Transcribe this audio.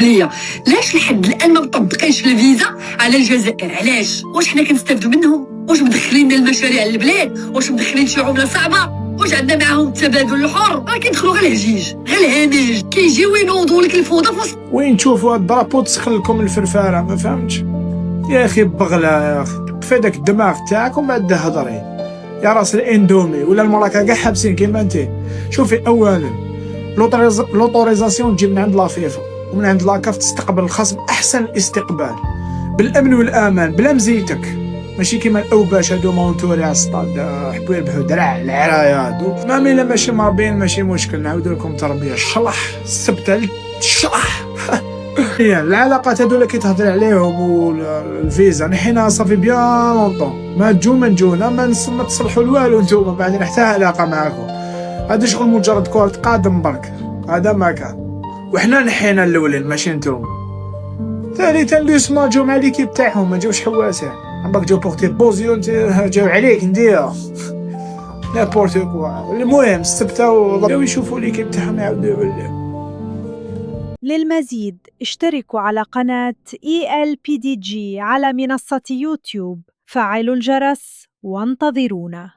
ليا علاش لحد الان ما مطبقينش الفيزا على الجزائر؟ علاش؟ واش حنا كنستافدوا منهم؟ واش مدخلين المشاريع للبلاد؟ واش مدخلين شي عمله صعبه؟ واش عندنا معاهم التبادل الحر؟ راه كيدخلوا غير الهجيج غير الهميج، كيجيو ينوضوا لك الفوضى في وسط. وين تشوفوا هاد الدرابو تسخن لكم الفرفاره؟ ما فهمتش يا اخي. بغله يا اخي، طفي داك الدماغ تاعك ومن بعد هضري يا راس الاندومي ولا المراكا كاع حابسين كيما انت. شوفي، اولا لوطوريزاسيون تجي من عند لافيفا ومن عند لاكاف، تستقبل الخصم احسن الاستقبال بالامن والامان بلا مزيتك، ماشي كيما الاوباش هادو مونتوري على السطاد حبوا يربحوا درع العرايه هادو. ما ميلا ماشي مربين ماشي مشكل، نعاودوا لكم تربيه الشلح السبته الشلح. هي العلاقات هادو اللي كيتهضر عليهم والفيزا نحينا صافي بيان لونطون. ما تجو ما تصلحوا والو نتوما، بعدين حتى علاقه معاكم. هذا شغل مجرد كرة قدم برك، هذا ما كان. وحنا نحينا الاولين ماشي نتوما. ثالثا ليسما جاو مع ليكيب تاعهم، ما جاوش حواسين. عمرك جاو بورتي بوزيون جاو عليك ندير نابورت كوا. المهم السبته ولاو يشوفوا ليكيب تاعهم يعاودوا يوليو. للمزيد اشتركوا على قناة ELPDG على منصة يوتيوب، فعلوا الجرس وانتظرونا.